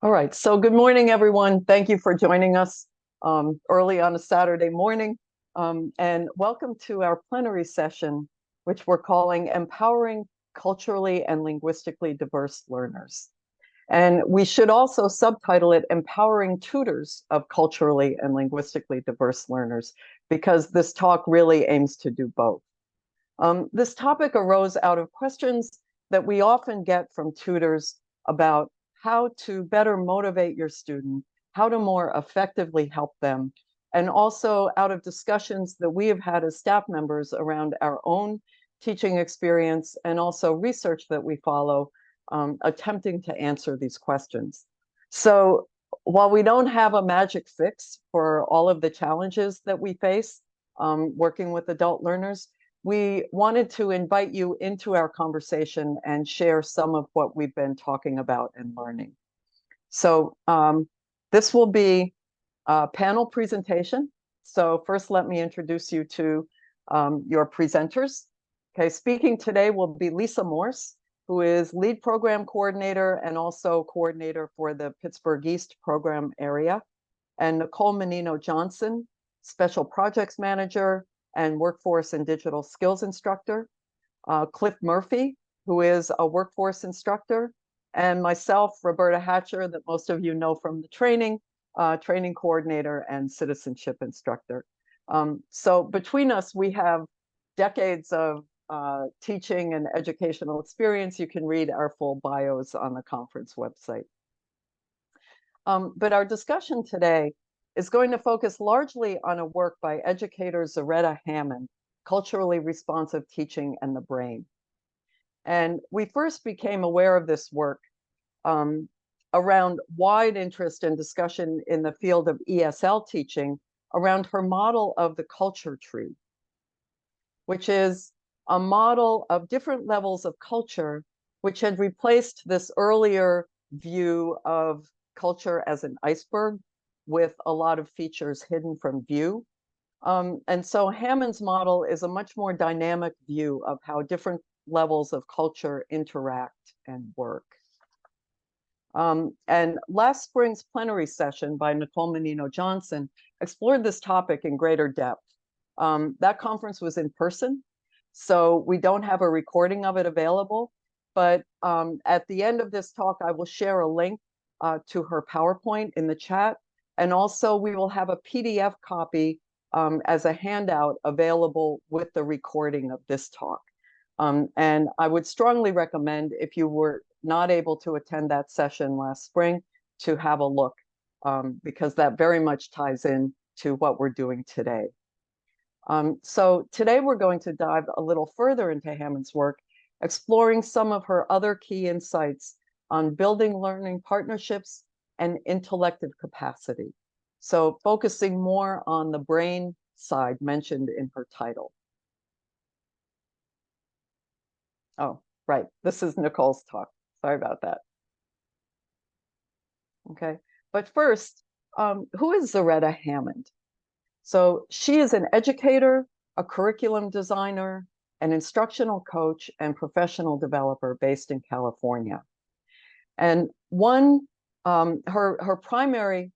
All right, so good morning, everyone. Thank you for joining us early on a Saturday morning. And welcome to our plenary session, which we're calling Empowering Culturally and Linguistically Diverse Learners. And we should also subtitle it Empowering Tutors of Culturally and Linguistically Diverse Learners, because this talk really aims to do both. This topic arose out of questions that we often get from tutors about how to better motivate your student, how to more effectively help them, and also out of discussions that we have had as staff members around our own teaching experience and also research that we follow, attempting to answer these questions. So while we don't have a magic fix for all of the challenges that we face working with adult learners, we wanted to invite you into our conversation and share some of what we've been talking about and learning. So this will be a panel presentation. So first, let me introduce you to your presenters. Okay, speaking today will be Lisa Morse, who is lead program coordinator and also coordinator for the Pittsburgh East program area, and Nicole Mannino Johnson, special projects manager and workforce and digital skills instructor, Cliff Murphy, who is a workforce instructor, and myself, Roberta Hatcher, that most of you know from the training coordinator and citizenship instructor. So between us, we have decades of teaching and educational experience. You can read our full bios on the conference website. But our discussion today is going to focus largely on a work by educator Zaretta Hammond, Culturally Responsive Teaching and the Brain. And we first became aware of this work around wide interest and discussion in the field of ESL teaching around her model of the culture tree, which is a model of different levels of culture, which had replaced this earlier view of culture as an iceberg with a lot of features hidden from view. And so Hammond's model is a much more dynamic view of how different levels of culture interact and work. And last spring's plenary session by Nicole Mannino Johnson explored this topic in greater depth. That conference was in person, so we don't have a recording of it available, but at the end of this talk, I will share a link to her PowerPoint in the chat, and also we will have a PDF copy as a handout available with the recording of this talk. And I would strongly recommend, if you were not able to attend that session last spring, to have a look, because that very much ties in to what we're doing today. So today we're going to dive a little further into Hammond's work, exploring some of her other key insights on building learning partnerships and intellective capacity. So focusing more on the brain side mentioned in her title. Oh, right, this is Nicole's talk. Sorry about that. Okay, but first, who is Zaretta Hammond? So she is an educator, a curriculum designer, an instructional coach, and professional developer based in California. And her primary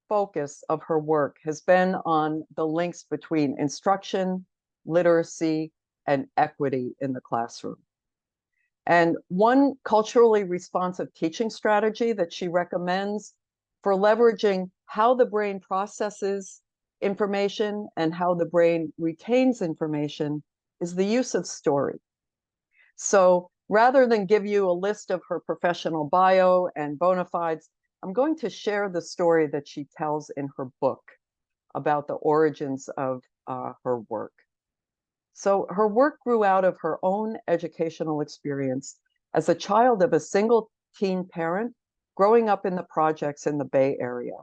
focus of her work has been on the links between instruction, literacy, and equity in the classroom. And one culturally responsive teaching strategy that she recommends for leveraging how the brain processes information and how the brain retains information is the use of story. So rather than give you a list of her professional bio and bona fides, I'm going to share the story that she tells in her book about the origins of her work. So her work grew out of her own educational experience as a child of a single teen parent growing up in the projects in the Bay Area.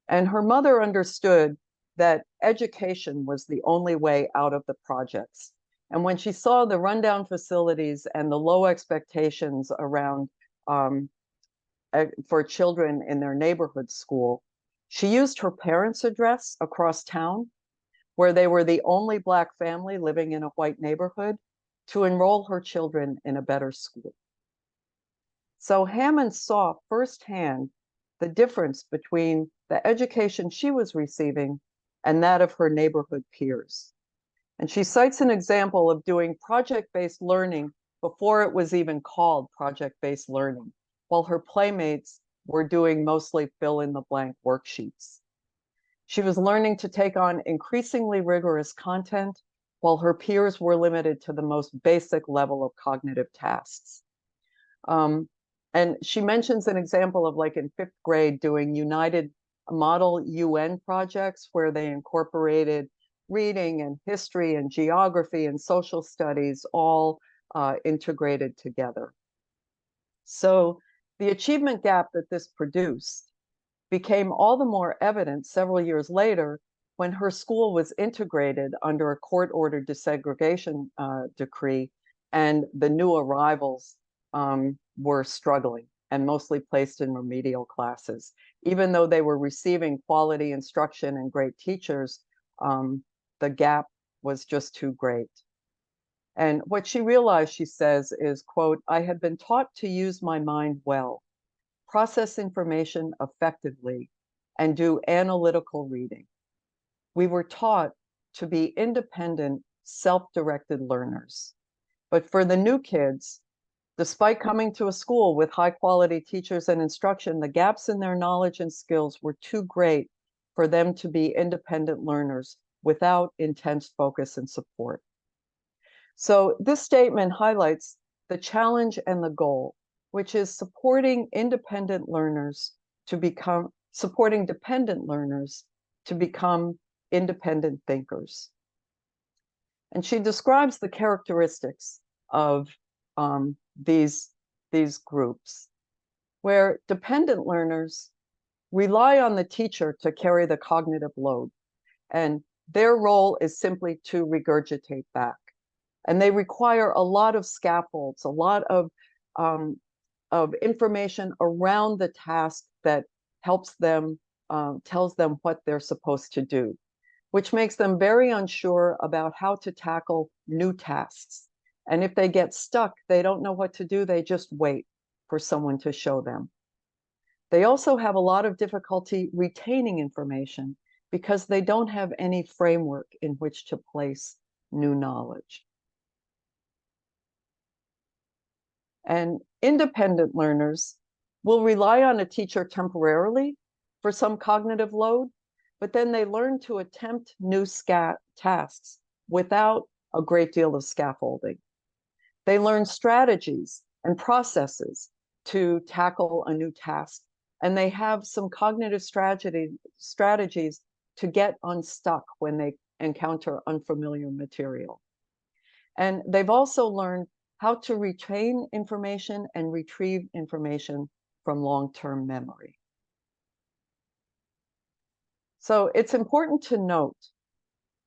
And her mother understood that education was the only way out of the projects. And when she saw the rundown facilities and the low expectations around for children in their neighborhood school, she used her parents' address across town, where they were the only Black family living in a white neighborhood, to enroll her children in a better school. So Hammond saw firsthand the difference between the education she was receiving and that of her neighborhood peers. And she cites an example of doing project-based learning before it was even called project-based learning, while her playmates were doing mostly fill-in-the-blank worksheets. She was learning to take on increasingly rigorous content, while her peers were limited to the most basic level of cognitive tasks. And she mentions an example of, like, in 5th grade, doing United Model UN projects where they incorporated reading and history and geography and social studies all integrated together. So the achievement gap that this produced became all the more evident several years later when her school was integrated under a court-ordered desegregation decree, and the new arrivals were struggling and mostly placed in remedial classes. Even though they were receiving quality instruction and great teachers, the gap was just too great. And what she realized, she says, is, quote, "I had been taught to use my mind well, process information effectively, and do analytical reading. We were taught to be independent, self-directed learners. But for the new kids, despite coming to a school with high-quality teachers and instruction, the gaps in their knowledge and skills were too great for them to be independent learners without intense focus and support." So this statement highlights the challenge and the goal, which is supporting dependent learners to become independent thinkers. And she describes the characteristics of these groups, where dependent learners rely on the teacher to carry the cognitive load, and their role is simply to regurgitate back. And they require a lot of scaffolds, a lot of information around the task that helps them, tells them what they're supposed to do, which makes them very unsure about how to tackle new tasks. And if they get stuck, they don't know what to do, they just wait for someone to show them. They also have a lot of difficulty retaining information because they don't have any framework in which to place new knowledge. And independent learners will rely on a teacher temporarily for some cognitive load, but then they learn to attempt new tasks without a great deal of scaffolding. They learn strategies and processes to tackle a new task, and they have some cognitive strategies to get unstuck when they encounter unfamiliar material. And they've also learned how to retain information and retrieve information from long-term memory. So it's important to note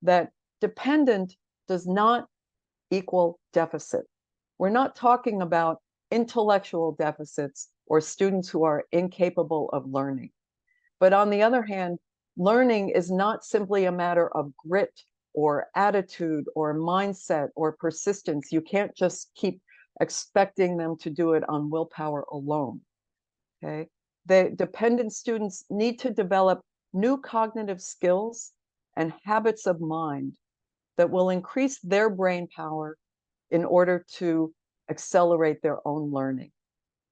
that dependent does not equal deficit. We're not talking about intellectual deficits or students who are incapable of learning. But on the other hand, learning is not simply a matter of grit or attitude or mindset or persistence. You can't just keep expecting them to do it on willpower alone, okay? The dependent students need to develop new cognitive skills and habits of mind that will increase their brain power in order to accelerate their own learning.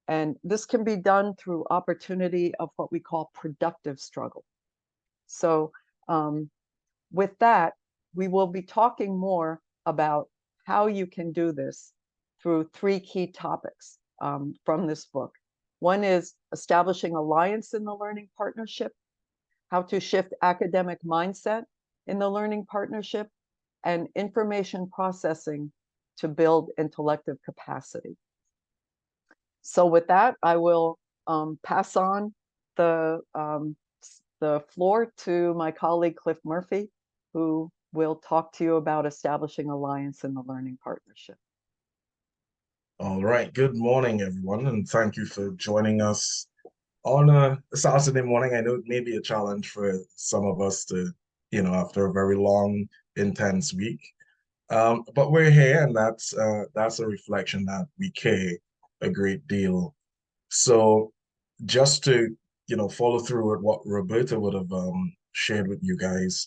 And this can be done through opportunity of what we call productive struggle. So with that, we will be talking more about how you can do this through 3 key topics from this book. One is establishing alliance in the learning partnership, how to shift academic mindset in the learning partnership, and information processing to build intellective capacity. So with that, I will pass on the floor to my colleague, Cliff Murphy, who will talk to you about establishing alliance in the learning partnership. All right. Good morning, everyone, and thank you for joining us on a Saturday morning. I know it may be a challenge for some of us to, after a very long, intense week. But we're here, and that's a reflection that we care a great deal So just to, follow through with what Roberta would have shared with you guys,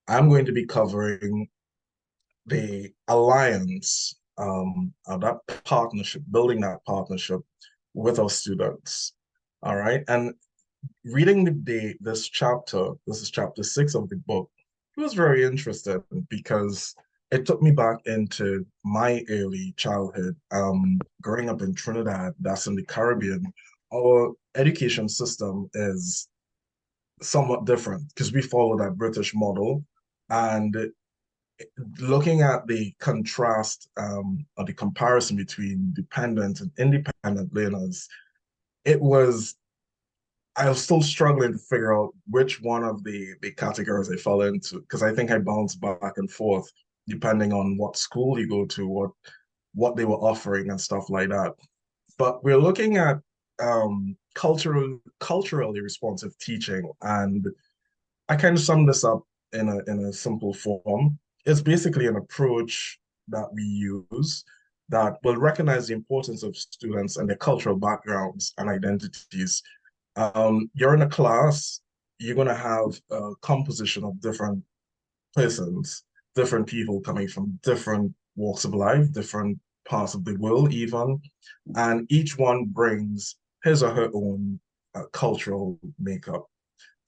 I'm going to be covering the alliance, that partnership, building that partnership with our students. All right. And reading this chapter, this is chapter 6 of the book, it was very interesting because it took me back into my early childhood. Growing up in Trinidad, that's in the Caribbean, our education system is somewhat different because we follow that British model. And looking at the contrast or the comparison between dependent and independent learners, it was I was still struggling to figure out which one of the categories I fell into because I think I bounced back and forth depending on what school you go to, what they were offering and stuff like that. But we're looking at culturally responsive teaching, and I kind of sum this up in a simple form. It's basically an approach that we use that will recognize the importance of students and their cultural backgrounds and identities. You're in a class, you're going to have a composition of different persons, different people coming from different walks of life, different parts of the world, even, and each one brings his or her own cultural makeup.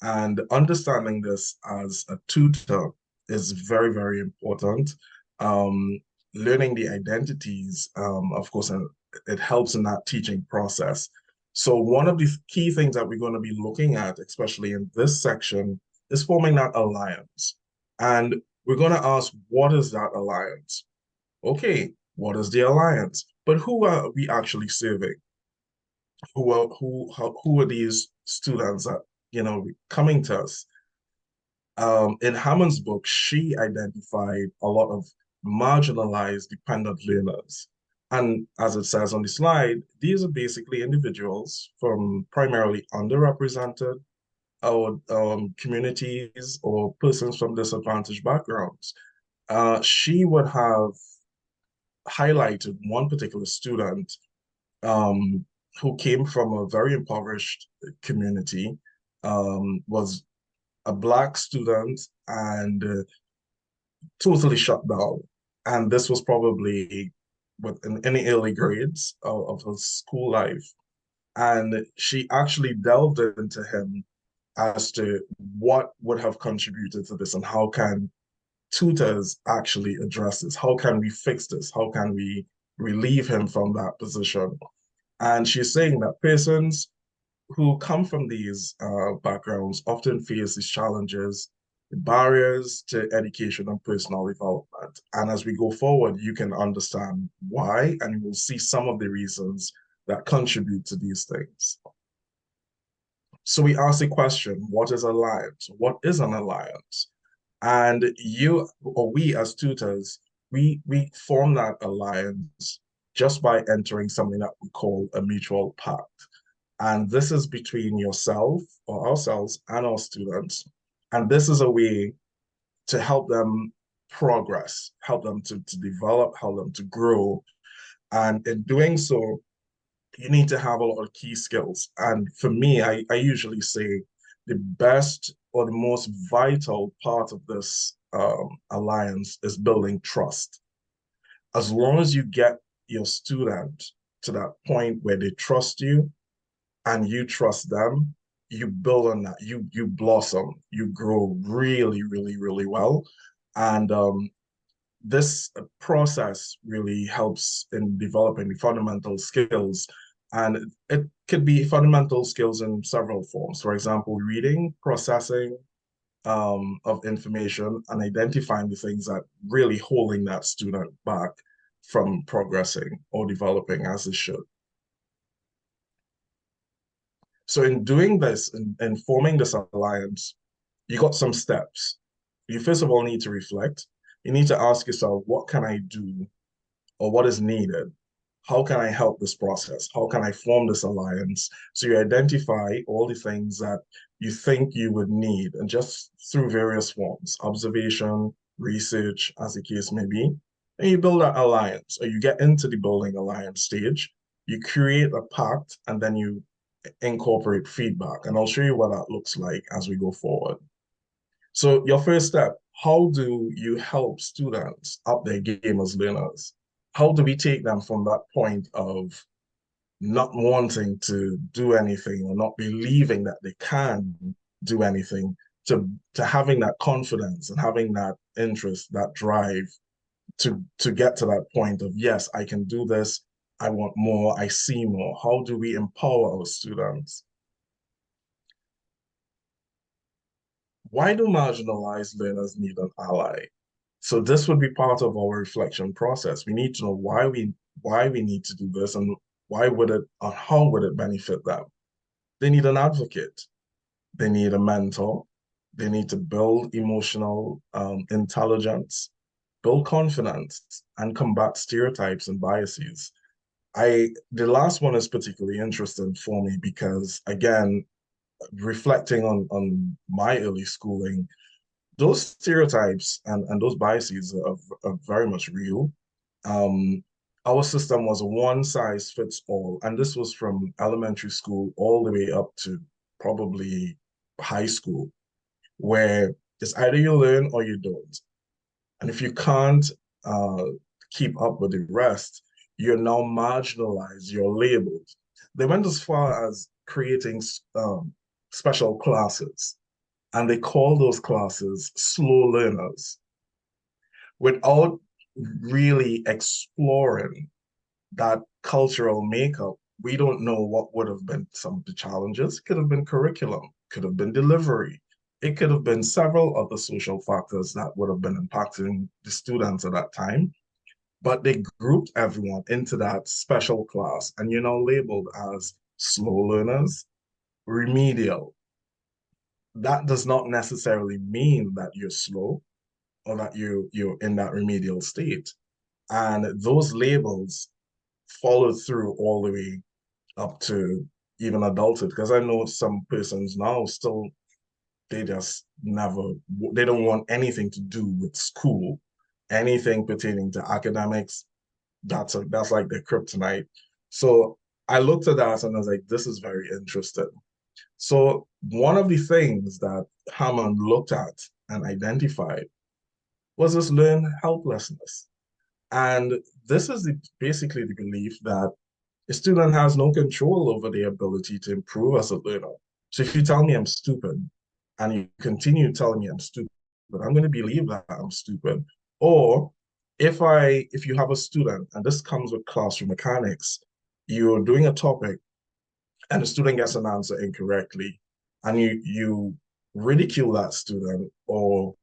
And understanding this as a tutor is very, very important. Um, Learning the identities, of course, and it helps in that teaching process. So one of the key things that we're going to be looking at, especially in this section, is forming that alliance. And we're going to ask, what is that alliance? Okay, what is the alliance? But who are we actually serving? Who are these students that coming to us? In Hammond's book, she identified a lot of marginalized dependent learners. And as it says on the slide, these are basically individuals from primarily underrepresented or communities or persons from disadvantaged backgrounds. She would have highlighted one particular student um, who came from a very impoverished community, was a Black student, and totally shut down. And this was probably within any early grades of her school life. And she actually delved into him as to what would have contributed to this and how can tutors actually address this? How can we fix this? How can we relieve him from that position? And she's saying that persons who come from these backgrounds often face these challenges, the barriers to education and personal development. And as we go forward, you can understand why, and we'll see some of the reasons that contribute to these things. So we ask the question, what is alliance? What is an alliance? And you or we as tutors, we form that alliance just by entering something that we call a mutual pact. And this is between yourself or ourselves and our students. And this is a way to help them progress, help them to develop, help them to grow. And in doing so, you need to have a lot of key skills. And for me, I usually say the best or the most vital part of this alliance is building trust. As long as you get your student to that point where they trust you and you trust them, you build on that. You blossom, you grow really, really, really well. And this process really helps in developing the fundamental skills. And it could be fundamental skills in several forms. For example, reading, processing of information, and identifying the things that really holding that student back from progressing or developing as it should. So in doing this and forming this alliance, you got some steps. You first of all need to reflect. You need to ask yourself, what can I do or what is needed? How can I help this process? How can I form this alliance? So you identify all the things that you think you would need, and just through various forms, observation, research, as the case may be, and you build that alliance, or you get into the building alliance stage. You create a pact and then you incorporate feedback. And I'll show you what that looks like as we go forward. So your first step, how do you help students up their game as learners? How do we take them from that point of not wanting to do anything or not believing that they can do anything to having that confidence and having that interest, that drive to get to that point of, yes, I can do this. I want more. I see more. How do we empower our students? Why do marginalized learners need an ally? So this would be part of our reflection process. We need to know why we need to do this and why would it or how would it benefit them. They need an advocate. They need a mentor. They need to build emotional intelligence, build confidence, and combat stereotypes and biases. The last one is particularly interesting for me because, again, reflecting on my early schooling, those stereotypes and those biases are very much real. Um, our system was a one size fits all, and this was from elementary school all the way up to probably high school, where it's either you learn or you don't. And if you can't uh, keep up with the rest, you're now marginalized, you're labeled. They went as far as creating special classes, and they call those classes slow learners without really exploring that cultural makeup. We don't know what would have been some of the challenges. It could have been curriculum, could have been delivery. It could have been several other social factors that would have been impacting the students at that time. But they grouped everyone into that special class, and you're now labeled as slow learners, remedial. That does not necessarily mean that you're slow or that you're in that remedial state. And those labels follow through all the way up to even adulthood. Because I know some persons now still, they just never, they don't want anything to do with school, anything pertaining to academics. That's like their kryptonite. So I looked at that and I was like, this is very interesting. So one of the things that Hammond looked at and identified was this learned helplessness. And this is basically the belief that a student has no control over their ability to improve as a learner. So if you tell me I'm stupid and you continue telling me I'm stupid, I'm going to believe that I'm stupid. Or if you have a student, and this comes with classroom mechanics, you're doing a topic and the student gets an answer incorrectly, and you ridicule that student or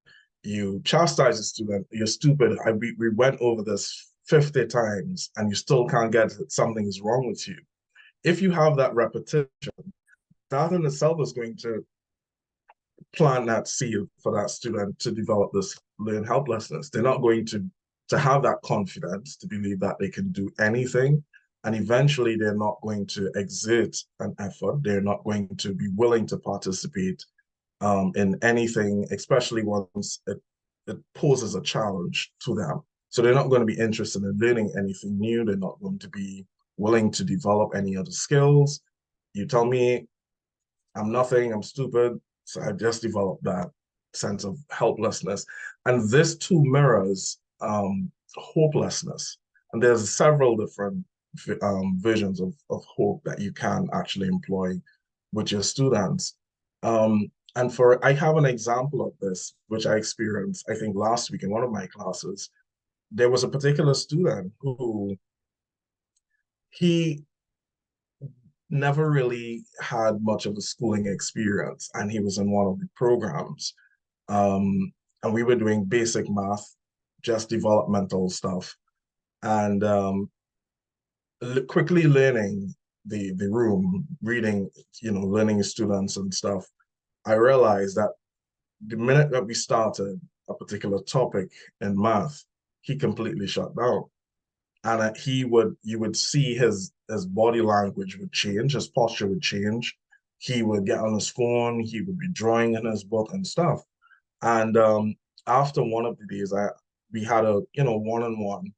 you chastise the student, you're stupid. We went over this 50 times and you still can't get it. Something is wrong with you. If you have that repetition, that in itself is going to plant that seed for that student to develop this learned helplessness. They're not going to have that confidence to believe that they can do anything. And eventually they're not going to exert an effort. They're not going to be willing to participate in anything, especially once it poses a challenge to them. So they're not going to be interested in learning anything new. They're not going to be willing to develop any other skills. You tell me I'm nothing, I'm stupid. So I just developed that sense of helplessness. And this too mirrors hopelessness. And there's several different versions of hope that you can actually employ with your students. And I have an example of this, which I experienced, I think, last week in one of my classes. There was a particular student who he never really had much of a schooling experience, and he was in one of the programs. And we were doing basic math, just developmental stuff, and quickly learning the room, reading, learning students and stuff. I realized that the minute that we started a particular topic in math, he completely shut down. And you would see his body language would change, his posture would change. He would get on his phone, he would be drawing in his book and stuff. And after one of the days, we had a one-on-one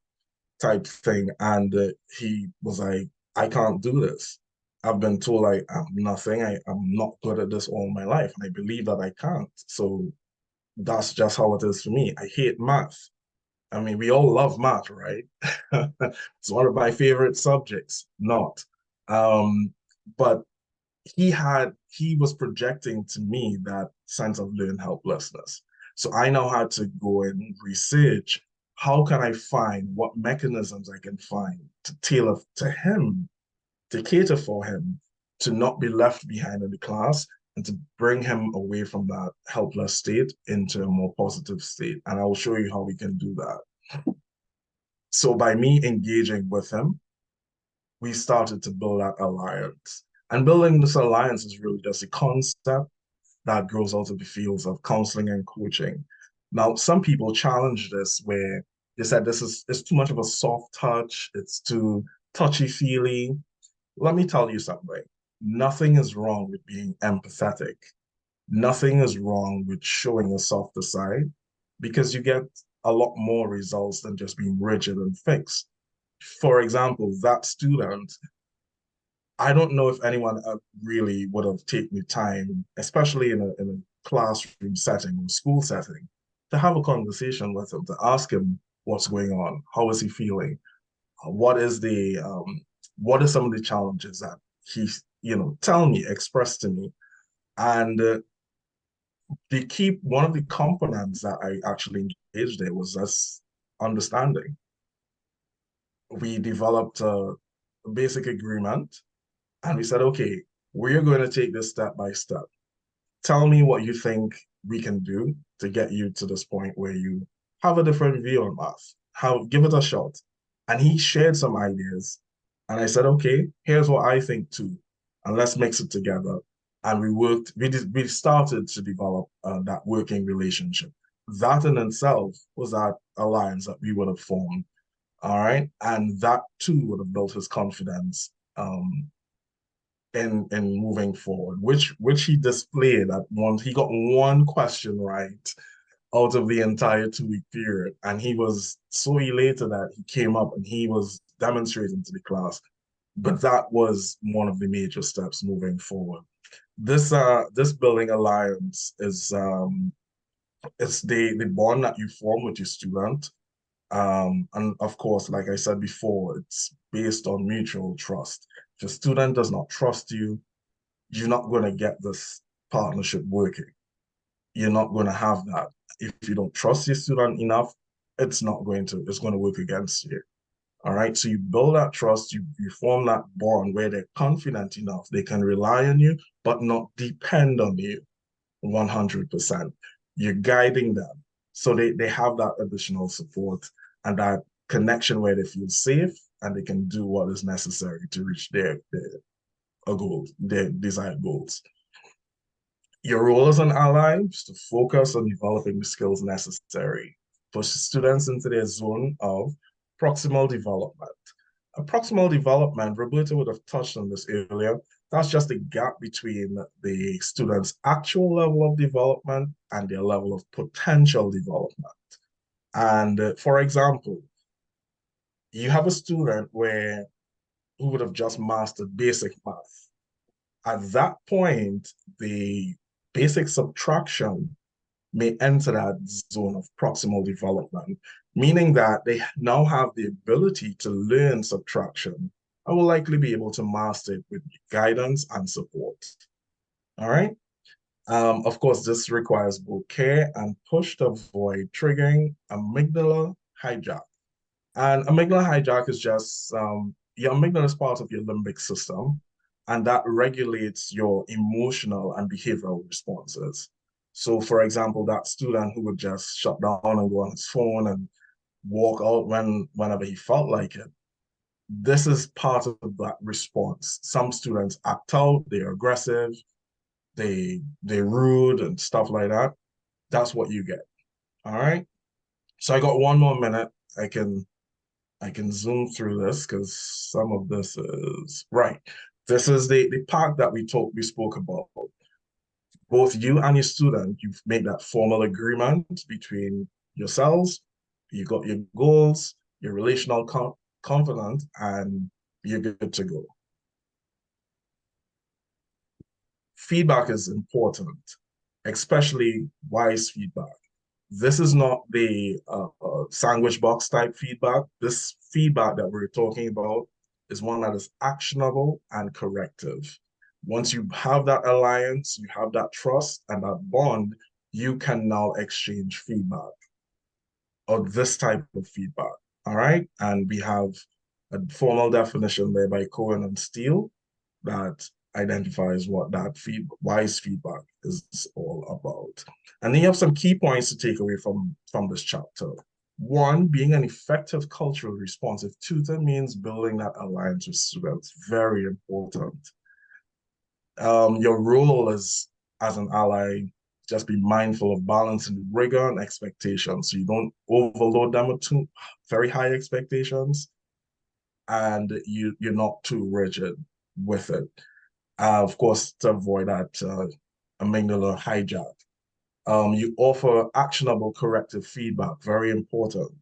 type thing, and he was like, I can't do this. I've been told I'm nothing. I'm not good at this all my life. And I believe that I can't. So that's just how it is for me. I hate math. I mean, we all love math, right? It's one of my favorite subjects. Not. Um, but he was projecting to me that sense of learned helplessness. So I now had to go and research how can I find what mechanisms I can find to tailor to him, to cater for him, to not be left behind in the class and to bring him away from that helpless state into a more positive state. And I will show you how we can do that. So by me engaging with him, we started to build that alliance. And building this alliance is really just a concept that grows out of the fields of counseling and coaching. Now, some people challenge this where they said this is it's too much of a soft touch, it's too touchy-feely. Let me tell you something. Nothing is wrong with being empathetic. Nothing is wrong with showing a softer side because you get a lot more results than just being rigid and fixed. For example, that student, I don't know if anyone really would have taken the time, especially in a classroom setting or school setting, to have a conversation with him, to ask him what's going on, how is he feeling, what is what are some of the challenges that he's, tell me, express to me. And one of the components that I actually engaged in was us understanding. We developed a basic agreement and we said, okay, we're going to take this step by step. Tell me what you think we can do to get you to this point where you have a different view on math. Give it a shot. And he shared some ideas. And I said, okay, here's what I think too. And let's mix it together. And we started to develop that working relationship. That in itself was that alliance that we would have formed. All right. And that too would have built his confidence in moving forward, which he displayed at once. He got one question right out of the entire 2 week period. And he was so elated that he came up and he was demonstrating to the class. But that was one of the major steps moving forward. This building alliance is it's the bond that you form with your student. And of course, like I said before, it's based on mutual trust. If your student does not trust you, you're not going to get this partnership working. You're not going to have that. If you don't trust your student enough, it's going to work against you. All right. So you build that trust, you form that bond where they're confident enough, they can rely on you, but not depend on you 100%. You're guiding them. So they have that additional support and that connection where they feel safe and they can do what is necessary to reach their goals, their desired goals. Your role as an ally is to focus on developing the skills necessary for students into their zone of proximal development. A proximal development, Roberta would have touched on this earlier, that's just the gap between the student's actual level of development and their level of potential development. And for example, you have a student who would have just mastered basic math. At that point, the basic subtraction may enter that zone of proximal development, meaning that they now have the ability to learn subtraction and will likely be able to master it with guidance and support. All right. Of course, this requires both care and push to avoid triggering amygdala hijack. And amygdala hijack is just your amygdala is part of your limbic system, and that regulates your emotional and behavioral responses. So, for example, that student who would just shut down and go on his phone and walk out whenever he felt like it, this is part of that response. Some students act out, they're aggressive, they're rude and stuff like that. That's what you get. All right. So I got 1 more minute. I can zoom through this because some of this is right. This is the part that we spoke about. Both you and your student, you've made that formal agreement between yourselves. You got your goals, your relational confidence, and you're good to go. Feedback is important, especially wise feedback. This is not the sandwich box type feedback. This feedback that we're talking about is one that is actionable and corrective. Once you have that alliance, you have that trust and that bond, you can now exchange feedback or this type of feedback. All right. And we have a formal definition there by Corwin and Steele that identifies what that wise feedback is all about. And then you have some key points to take away from this chapter. One, being an effective cultural responsive tutor means building that alliance with students. Very important. Your role as an ally, just be mindful of balancing rigor and expectations so you don't overload them with too very high expectations and you're not too rigid with it. Of course, to avoid that amygdala hijack. You offer actionable corrective feedback, very important.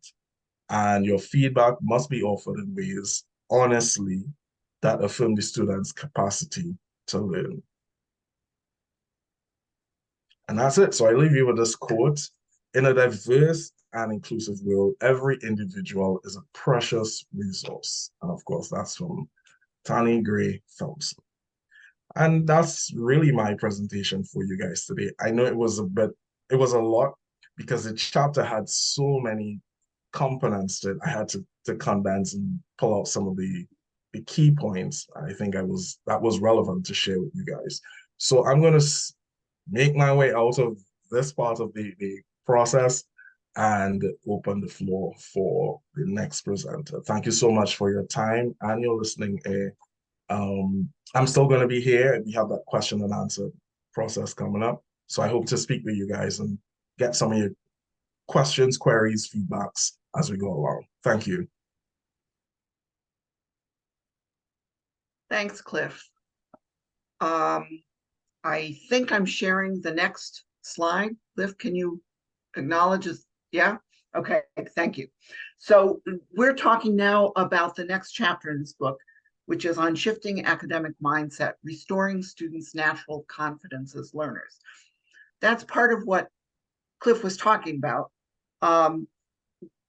And your feedback must be offered in ways, honestly, that affirm the student's capacity to learn. And that's it. So I leave you with this quote. In a diverse and inclusive world, every individual is a precious resource. And of course, that's from Tani Gray Thompson. And that's really my presentation for you guys today. I know it was a lot because the chapter had so many components that I had to condense and pull out some of the key points. I think that was relevant to share with you guys. So I'm going to make my way out of this part of the process and open the floor for the next presenter. Thank you so much for your time and your listening. I'm still going to be here. We have that question and answer process coming up. So I hope to speak with you guys and get some of your questions, queries, feedbacks as we go along. Thank you. Thanks, Cliff. I think I'm sharing the next slide. Cliff, can you acknowledge this? Yeah? Okay, thank you. So we're talking now about the next chapter in this book, which is on shifting academic mindset, restoring students' natural confidence as learners. That's part of what Cliff was talking about.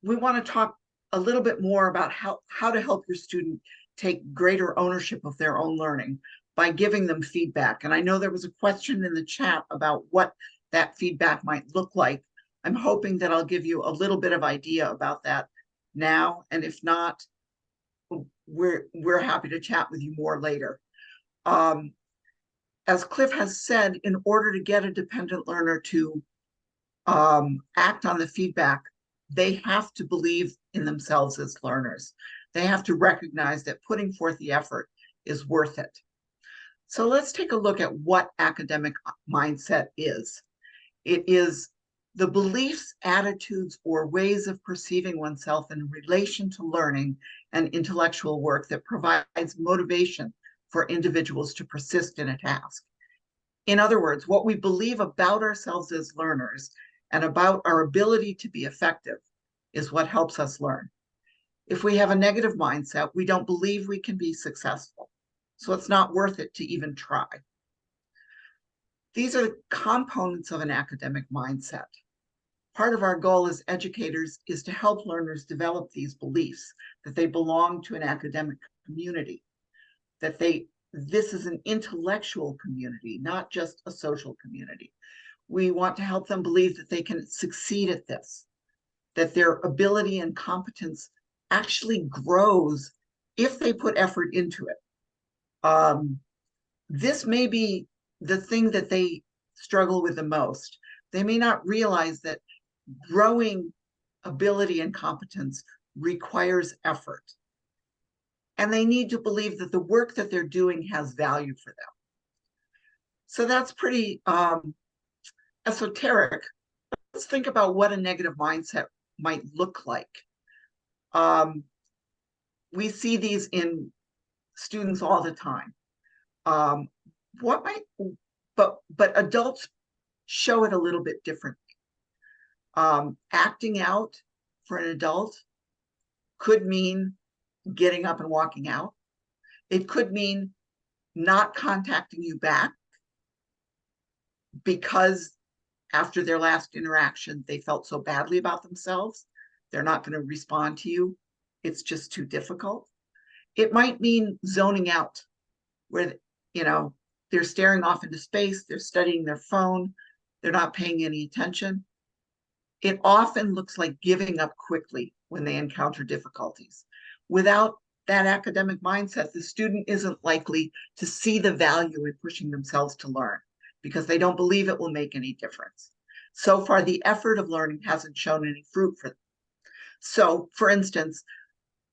We want to talk a little bit more about how to help your student take greater ownership of their own learning by giving them feedback. And I know there was a question in the chat about what that feedback might look like. I'm hoping that I'll give you a little bit of idea about that now. And if not, we're happy to chat with you more later. As Cliff has said, in order to get a dependent learner to act on the feedback, they have to believe in themselves as learners. They have to recognize that putting forth the effort is worth it. So let's take a look at what academic mindset is. It is the beliefs, attitudes, or ways of perceiving oneself in relation to learning and intellectual work that provides motivation for individuals to persist in a task. In other words, what we believe about ourselves as learners and about our ability to be effective is what helps us learn. If we have a negative mindset, we don't believe we can be successful. So it's not worth it to even try. These are the components of an academic mindset. Part of our goal as educators is to help learners develop these beliefs, that they belong to an academic community, that this is an intellectual community, not just a social community. We want to help them believe that they can succeed at this, that their ability and competence actually grows if they put effort into it. This may be the thing that they struggle with the most. They may not realize that growing ability and competence requires effort. And they need to believe that the work that they're doing has value for them. So that's pretty esoteric. Let's think about what a negative mindset might look like. We see these in students all the time. But adults show it a little bit differently. Acting out for an adult could mean getting up and walking out. It could mean not contacting you back because after their last interaction, they felt so badly about themselves. They're not going to respond to you. It's just too difficult. It might mean zoning out, where, they're staring off into space, they're studying their phone, they're not paying any attention. It often looks like giving up quickly when they encounter difficulties. Without that academic mindset, the student isn't likely to see the value in pushing themselves to learn because they don't believe it will make any difference. So far, the effort of learning hasn't shown any fruit for them. So, for instance,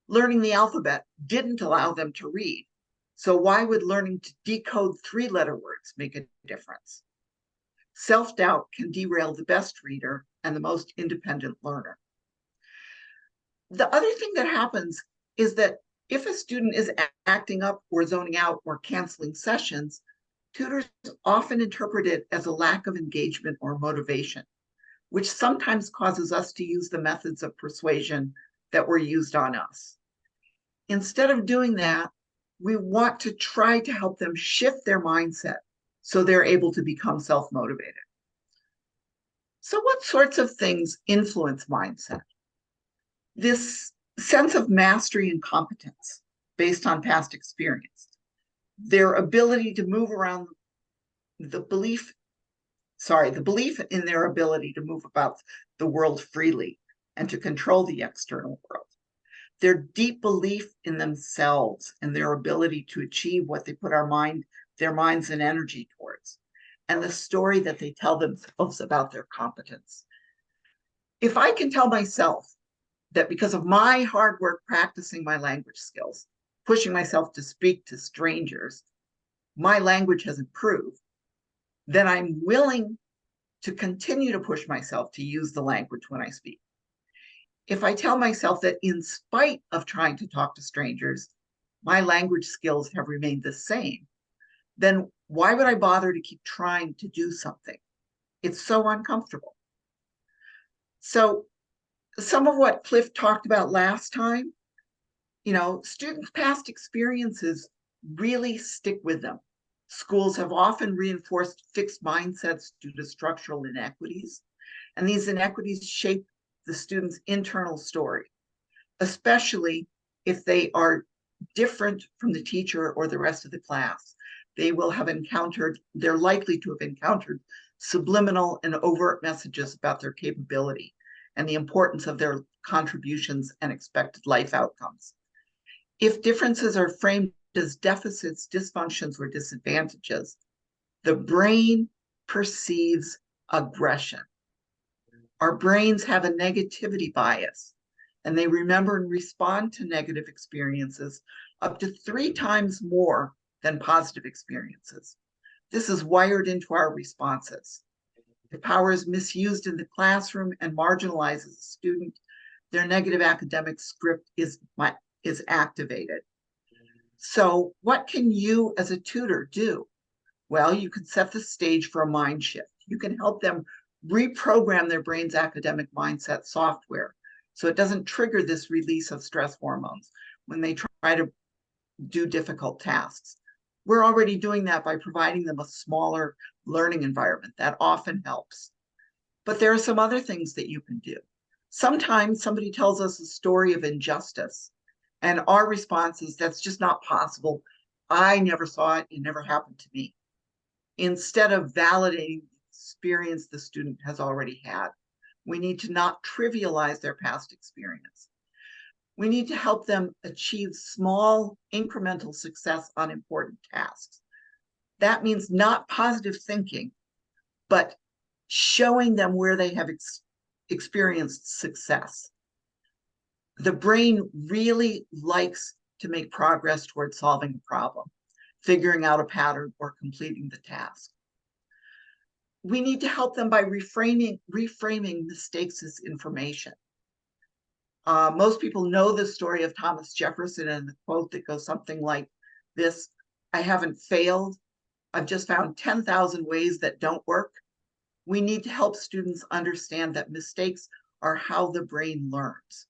learning the alphabet didn't allow them to read. So why would learning to decode 3-letter words make a difference? Self-doubt can derail the best reader and the most independent learner. The other thing that happens is that if a student is acting up or zoning out or canceling sessions, tutors often interpret it as a lack of engagement or motivation, which sometimes causes us to use the methods of persuasion that were used on us. Instead of doing that, we want to try to help them shift their mindset so they're able to become self-motivated. So what sorts of things influence mindset? This sense of mastery and competence based on past experience, their ability to move around, the belief in their ability to move about the world freely and to control the external world, their deep belief in themselves and their ability to achieve what they put their minds and energy towards, and the story that they tell themselves about their competence. If I can tell myself that because of my hard work practicing my language skills, pushing myself to speak to strangers, my language has improved, then I'm willing to continue to push myself to use the language when I speak. If I tell myself that in spite of trying to talk to strangers, my language skills have remained the same, then why would I bother to keep trying to do something? It's so uncomfortable. So some of what Cliff talked about last time, students' past experiences really stick with them. Schools have often reinforced fixed mindsets due to structural inequities, and these inequities shape the student's internal story, especially if they are different from the teacher or the rest of the class. They're likely to have encountered subliminal and overt messages about their capability and the importance of their contributions and expected life outcomes. If differences are framed as deficits, dysfunctions, or disadvantages, the brain perceives aggression. Our brains have a negativity bias, and they remember and respond to negative experiences up to 3 times more than positive experiences. This is wired into our responses. If power is misused in the classroom and marginalizes a student, their negative academic script is activated. So what can you as a tutor do? Well, you can set the stage for a mind shift. You can help them reprogram their brain's academic mindset software so it doesn't trigger this release of stress hormones when they try to do difficult tasks. We're already doing that by providing them a smaller learning environment. That often helps. But there are some other things that you can do. Sometimes somebody tells us a story of injustice, and our response is, that's just not possible. I never saw it. It never happened to me. Instead of validating the experience the student has already had, we need to not trivialize their past experience. We need to help them achieve small incremental success on important tasks. That means not positive thinking, but showing them where they have experienced success. The brain really likes to make progress toward solving a problem, figuring out a pattern, or completing the task. We need to help them by reframing mistakes as information. Most people know the story of Thomas Jefferson and the quote that goes something like this: I haven't failed. I've just found 10,000 ways that don't work. We need to help students understand that mistakes are how the brain learns.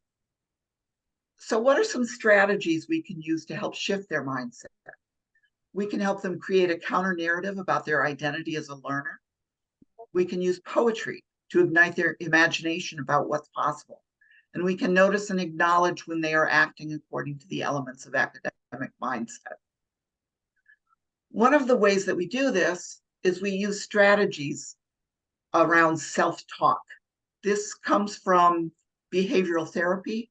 So what are some strategies we can use to help shift their mindset? We can help them create a counter narrative about their identity as a learner. We can use poetry to ignite their imagination about what's possible. And we can notice and acknowledge when they are acting according to the elements of academic mindset. One of the ways that we do this is we use strategies around self-talk. This comes from behavioral therapy.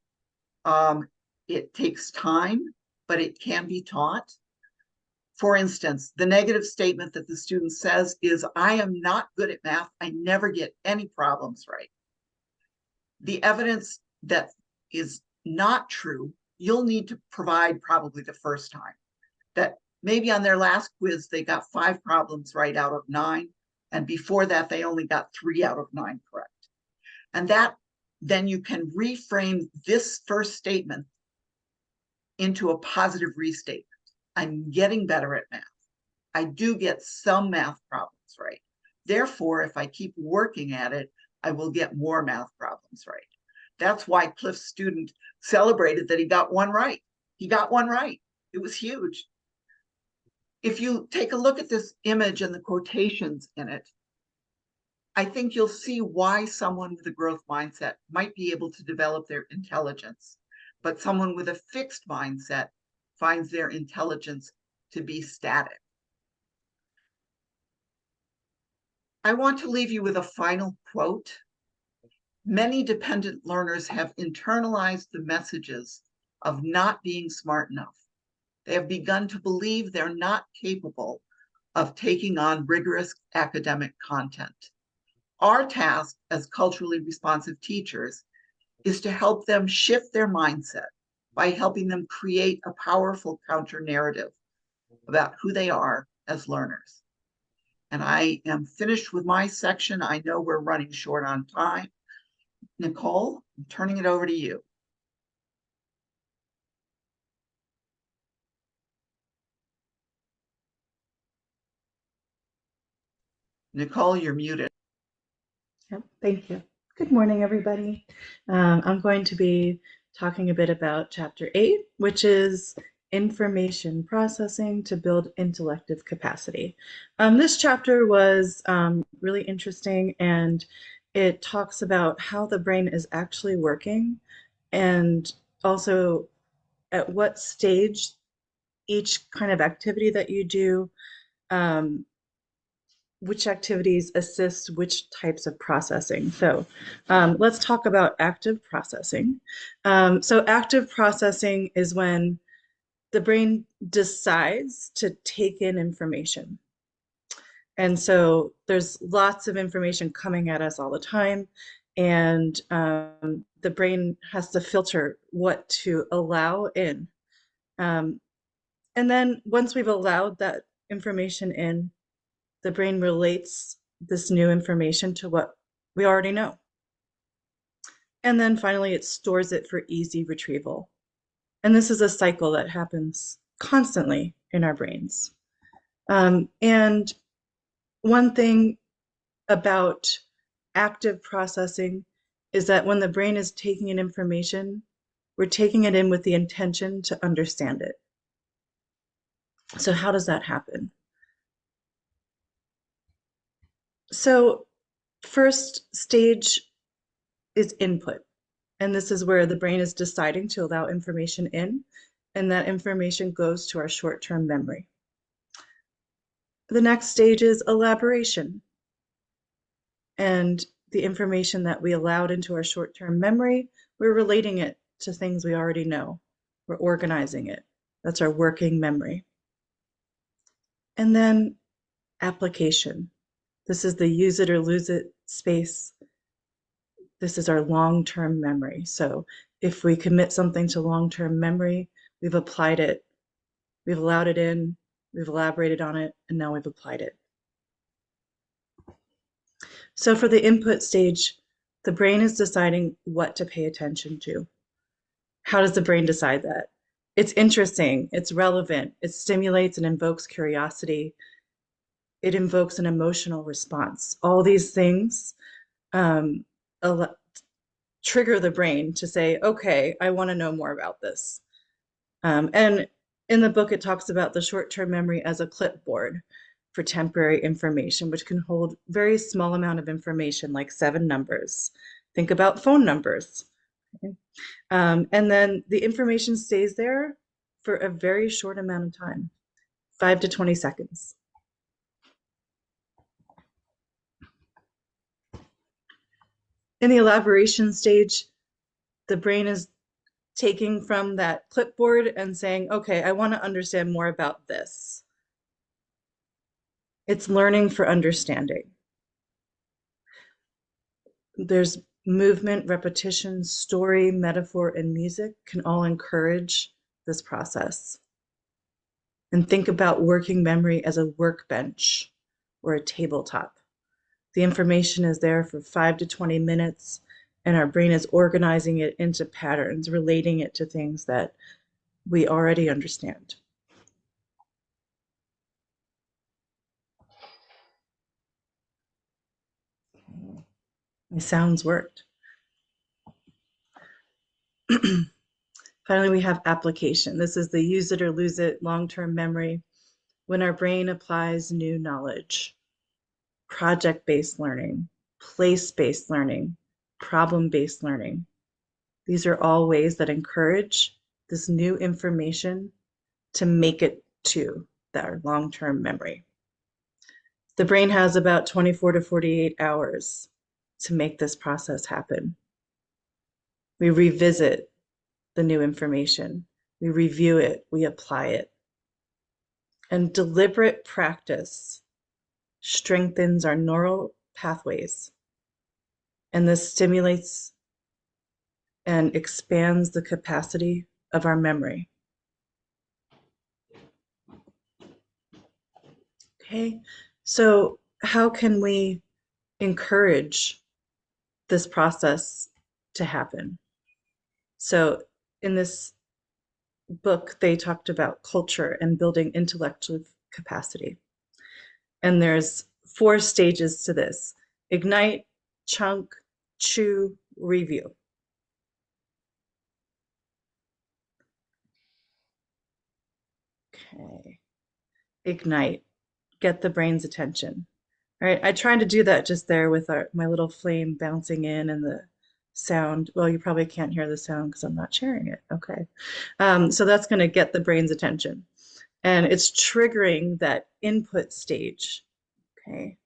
It takes time, but it can be taught. For instance, the negative statement that the student says is, I am not good at math. I never get any problems right. The evidence that is not true, you'll need to provide probably the first time. That maybe on their last quiz, they got 5 problems right out of 9. And before that, they only got 3 out of 9 correct. And that then you can reframe this first statement into a positive restatement. I'm getting better at math. I do get some math problems right. Therefore, if I keep working at it, I will get more math problems right. That's why Cliff's student celebrated that he got 1 right. He got 1 right. It was huge. If you take a look at this image and the quotations in it, I think you'll see why someone with a growth mindset might be able to develop their intelligence, but someone with a fixed mindset finds their intelligence to be static. I want to leave you with a final quote. Many dependent learners have internalized the messages of not being smart enough. They have begun to believe they're not capable of taking on rigorous academic content. Our task as culturally responsive teachers is to help them shift their mindset by helping them create a powerful counter narrative about who they are as learners. And I am finished with my section. I know we're running short on time. Nicole, I'm turning it over to you. Nicole, you're muted. Yep, thank you. Good morning, everybody. I'm going to be talking a bit about Chapter 8, which is information processing to build intellective capacity. This chapter was really interesting, and it talks about how the brain is actually working and also at what stage each kind of activity that you do, which activities assist which types of processing. So let's talk about active processing. So active processing is when the brain decides to take in information. And so there's lots of information coming at us all the time, and the brain has to filter what to allow in. And then once we've allowed that information in, the brain relates this new information to what we already know. And then finally, it stores it for easy retrieval. And this is a cycle that happens constantly in our brains. And one thing about active processing is that when the brain is taking in information, we're taking it in with the intention to understand it. So how does that happen? So first stage is input. And this is where the brain is deciding to allow information in, and that information goes to our short-term memory. The next stage is elaboration. And the information that we allowed into our short-term memory, we're relating it to things we already know. We're organizing it. That's our working memory. And then application. This is the use it or lose it space. This is our long-term memory. So if we commit something to long-term memory, we've applied it, we've allowed it in, we've elaborated on it, and now we've applied it. So for the input stage, the brain is deciding what to pay attention to. How does the brain decide that? It's interesting, it's relevant, it stimulates and invokes curiosity, it invokes an emotional response. All these things trigger the brain to say, okay, I want to know more about this. And in the book, it talks about the short-term memory as a clipboard for temporary information, which can hold very small amount of information, like 7 numbers. Think about phone numbers. Okay? And then the information stays there for a very short amount of time, 5 to 20 seconds. In the elaboration stage, the brain is taking from that clipboard and saying, okay, I want to understand more about this. It's learning for understanding. There's movement, repetition, story, metaphor, and music can all encourage this process. And think about working memory as a workbench or a tabletop. The information is there for 5 to 20 minutes, and our brain is organizing it into patterns, relating it to things that we already understand. My sounds worked. Finally, we have application. This is the use it or lose it long-term memory when our brain applies new knowledge. Project-based learning, place-based learning, problem-based learning. These are all ways that encourage this new information to make it to our long-term memory. The brain has about 24 to 48 hours to make this process happen. We revisit the new information, we review it, we apply it. And deliberate practice strengthens our neural pathways. And this stimulates and expands the capacity of our memory. Okay, so how can we encourage this process to happen? So in this book, they talked about culture and building intellectual capacity. And there's 4 stages to this: ignite, chunk, chew, review. Okay, ignite, get the brain's attention. All right, I tried to do that just there with my little flame bouncing in and the sound. Well, you probably can't hear the sound because I'm not sharing it. Okay, so that's going to get the brain's attention. And it's triggering that input stage. Okay.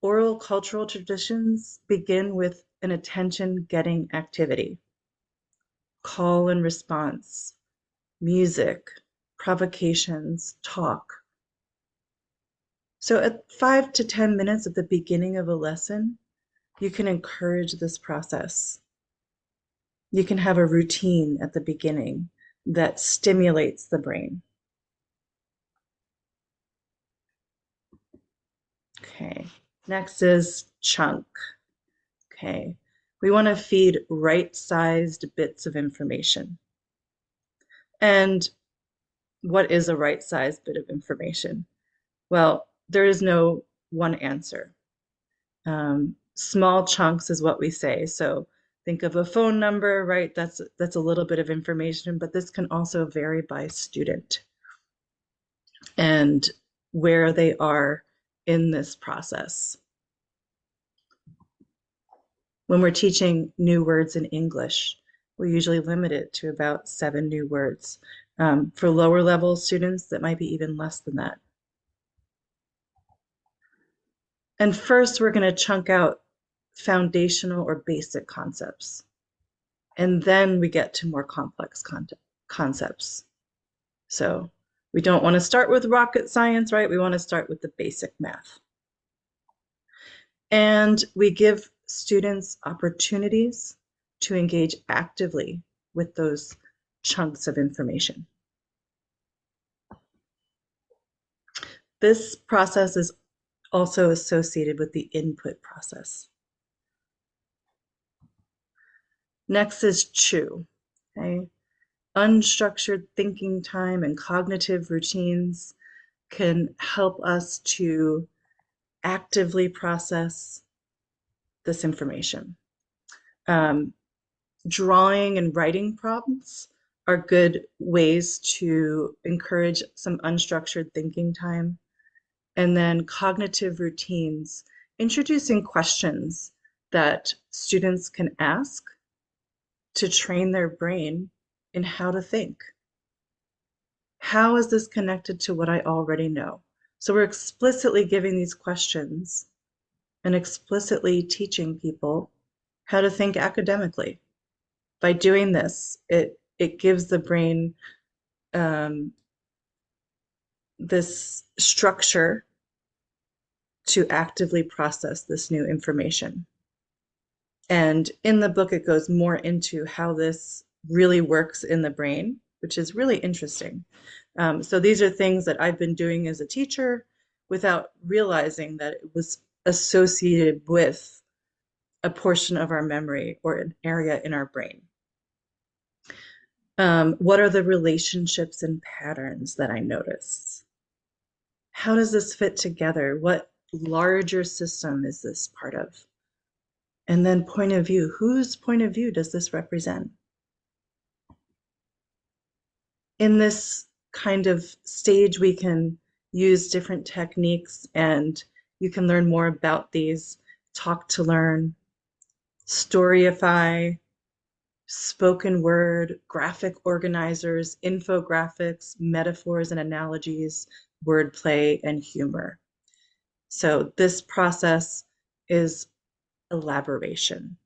Oral cultural traditions begin with an attention-getting activity. Call and response, music, provocations, talk. So at 5 to 10 minutes at the beginning of a lesson, you can encourage this process. You can have a routine at the beginning that stimulates the brain. Okay, next is chunk. Okay, we want to feed right-sized bits of information. And what is a right-sized bit of information? Well, there is no one answer. Small chunks is what we say. So think of a phone number, right? That's a little bit of information, but this can also vary by student and where they are in this process. When we're teaching new words in English, we usually limit it to about 7 new words. For lower level students, that might be even less than that. And first, we're going to chunk out foundational or basic concepts. And then we get to more complex concepts. So we don't want to start with rocket science, right? We want to start with the basic math. And we give students opportunities to engage actively with those chunks of information. This process is also associated with the input process. Next is chew. Okay? Unstructured thinking time and cognitive routines can help us to actively process this information. Drawing and writing prompts are good ways to encourage some unstructured thinking time. And then cognitive routines, introducing questions that students can ask to train their brain in how to think. How is this connected to what I already know? So we're explicitly giving these questions and explicitly teaching people how to think academically. By doing this, it gives the brain this structure to actively process this new information. And in the book, it goes more into how this really works in the brain, which is really interesting. So these are things that I've been doing as a teacher without realizing that it was associated with a portion of our memory or an area in our brain. What are the relationships and patterns that I notice? How does this fit together? What larger system is this part of? And then point of view. Whose point of view does this represent? In this kind of stage, we can use different techniques, and you can learn more about these. Talk to learn, Storyify, spoken word, graphic organizers, infographics, metaphors and analogies, wordplay, and humor. So this process is elaboration.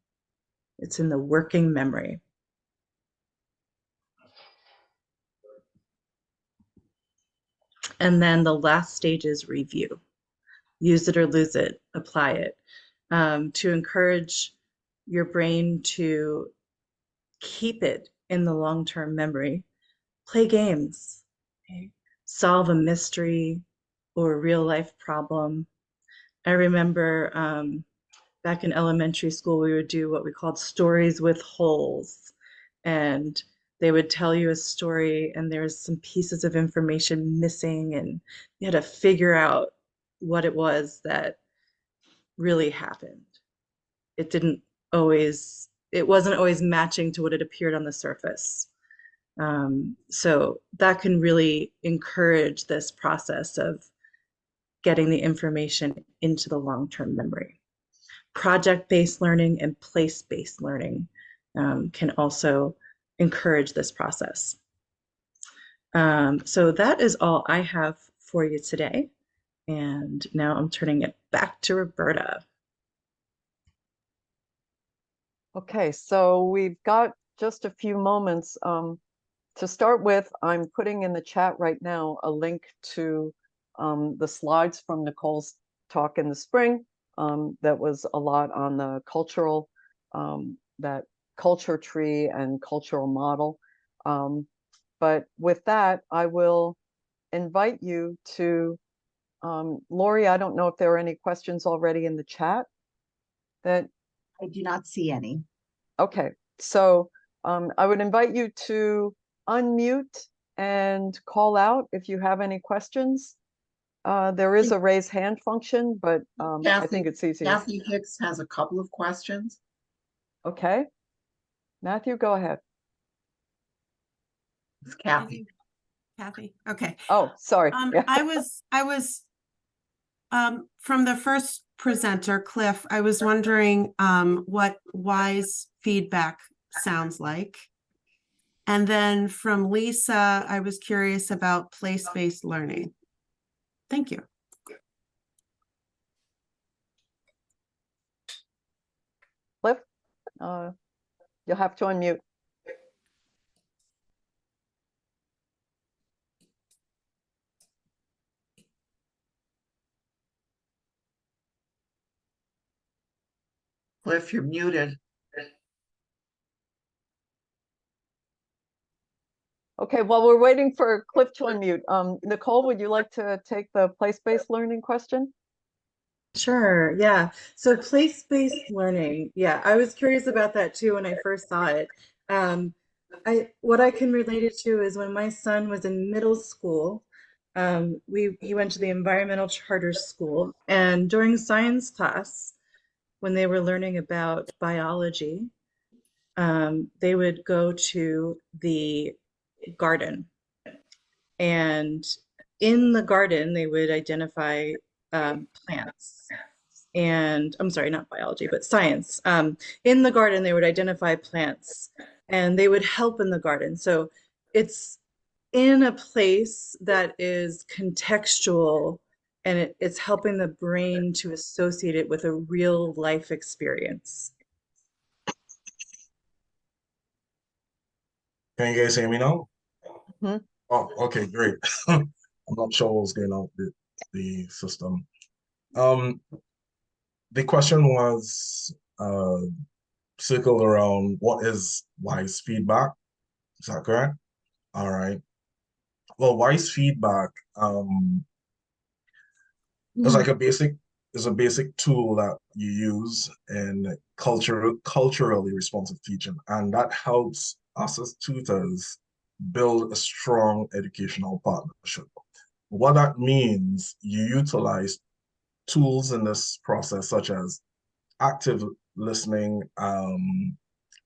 It's in the working memory. And then the last stage is review. Use it or lose it, apply it, to encourage your brain to keep it in the long-term memory. Play games, okay? Solve a mystery or a real life problem. I remember back in elementary school, we would do what we called stories with holes. And they would tell you a story and there's some pieces of information missing, and you had to figure out what it was that really happened. It wasn't always matching to what had appeared on the surface. So that can really encourage this process of getting the information into the long-term memory. Project-based learning and place-based learning can also encourage this process. So that is all I have for you today. And now I'm turning it back to Roberta. Okay, so we've got just a few moments. To start with, I'm putting in the chat right now a link to the slides from Nicole's talk in the spring. That was a lot on the cultural, that culture tree and cultural model. But with that, I will invite you to, Lori, I don't know if there are any questions already in the chat that. I do not see any. Okay, so I would invite you to unmute and call out if you have any questions. There is a raise hand function, but I think it's easier. Kathy Hicks has a couple of questions. Okay, Matthew, go ahead. It's Kathy. Kathy. Okay. Oh, sorry. Yeah. I was from the first presenter, Cliff, I was wondering what wise feedback sounds like. And then from Lisa, I was curious about place-based learning. Thank you. Cliff, you'll have to unmute. Cliff, you're muted. Okay, while we're waiting for Cliff to unmute, Nicole, would you like to take the place-based learning question? Sure, yeah. So place-based learning, yeah, I was curious about that too when I first saw it. What I can relate it to is when my son was in middle school, he went to the environmental charter school, and during science class, when they were learning about biology, they would go to the garden, and in the garden they would identify plants. And I'm sorry, not biology, but science. In the garden, they would identify plants and they would help in the garden. So it's in a place that is contextual, and it's helping the brain to associate it with a real life experience. Can you guys hear me now? Mhm. Oh, okay, great. I'm not sure what was going on with the system. The question was circled around what is wise feedback? Is that correct? All right. Well, wise feedback is like a basic tool that you use in culturally responsive teaching, and that helps us as tutors build a strong educational partnership. What that means, you utilize tools in this process, such as active listening,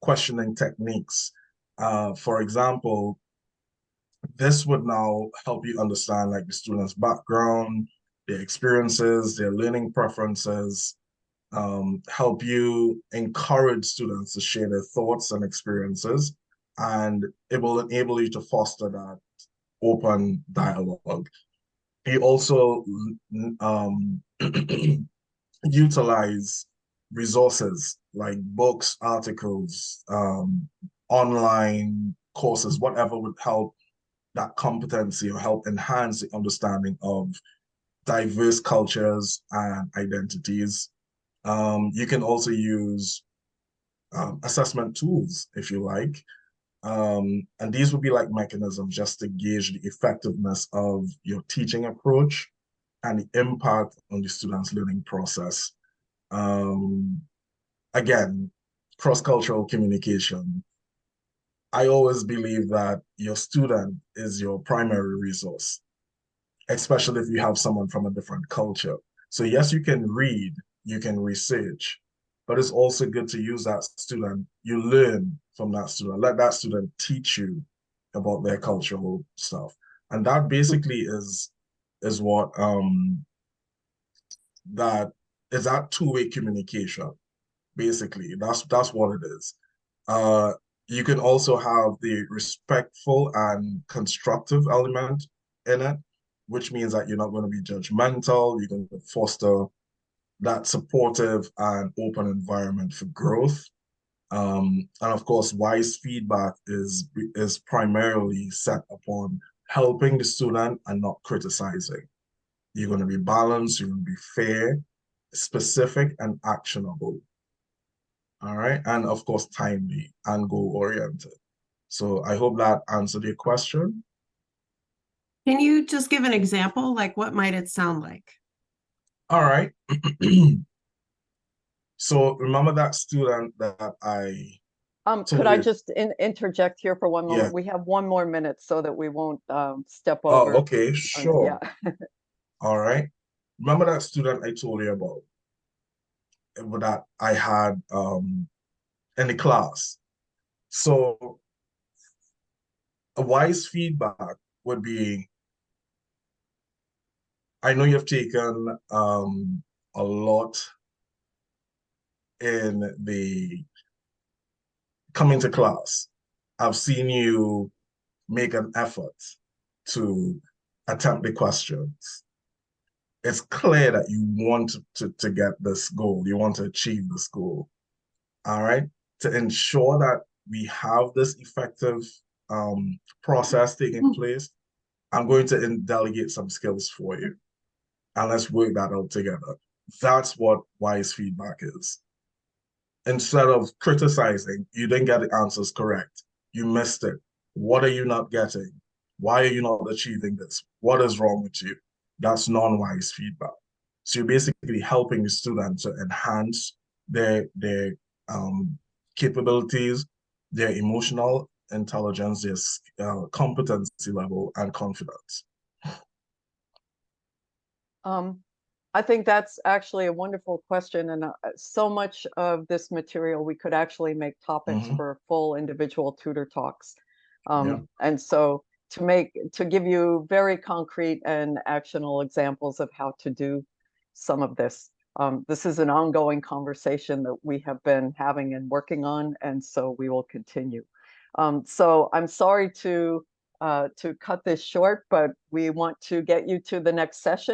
questioning techniques. For example, this would now help you understand like the student's background, their experiences, their learning preferences, help you encourage students to share their thoughts and experiences, and it will enable you to foster that open dialogue. You also utilize resources like books, articles, online courses, whatever would help that competency or help enhance the understanding of diverse cultures and identities. You can also use assessment tools if you like. And these would be like mechanisms just to gauge the effectiveness of your teaching approach and the impact on the student's learning process. Again, cross-cultural communication. I always believe that your student is your primary resource, especially if you have someone from a different culture. So yes, you can read, you can research, but it's also good to use that student. You learn from that student. Let that student teach you about their cultural stuff. And that basically is what that two-way communication. Basically, that's what it is. You can also have the respectful and constructive element in it, which means that you're not going to be judgmental. You're going to foster that supportive and open environment for growth. And of course, wise feedback is primarily set upon helping the student and not criticizing. You're going to be balanced, you're going to be fair, specific, and actionable. All right. And of course, timely and goal-oriented. So I hope that answered your question. Can you just give an example? Like, what might it sound like? All right. So remember that student that I Could I you? just interject here for one moment? Yeah. We have one more minute so that we won't step Oh, over. okay, sure. Yeah. All right. Remember that student I told you about that I had in the class. So a wise feedback would be, I know you've taken a lot in the coming to class. I've seen you make an effort to attempt the questions. It's clear that you want to get this goal. You want to achieve this goal. All right. To ensure that we have this effective process taking place, I'm going to delegate some skills for you. And let's work that out together. That's what wise feedback is. Instead of criticizing, you didn't get the answers correct. You missed it. What are you not getting? Why are you not achieving this? What is wrong with you? That's non-wise feedback. So you're basically helping the student to enhance their capabilities, their emotional intelligence, their competency level, and confidence. I think that's actually a wonderful question, and so much of this material we could actually make topics Mhm. for full individual tutor talks. Yeah. And so to give you very concrete and actionable examples of how to do some of this. This is an ongoing conversation that we have been having and working on, and so we will continue. So I'm sorry to cut this short, but we want to get you to the next session.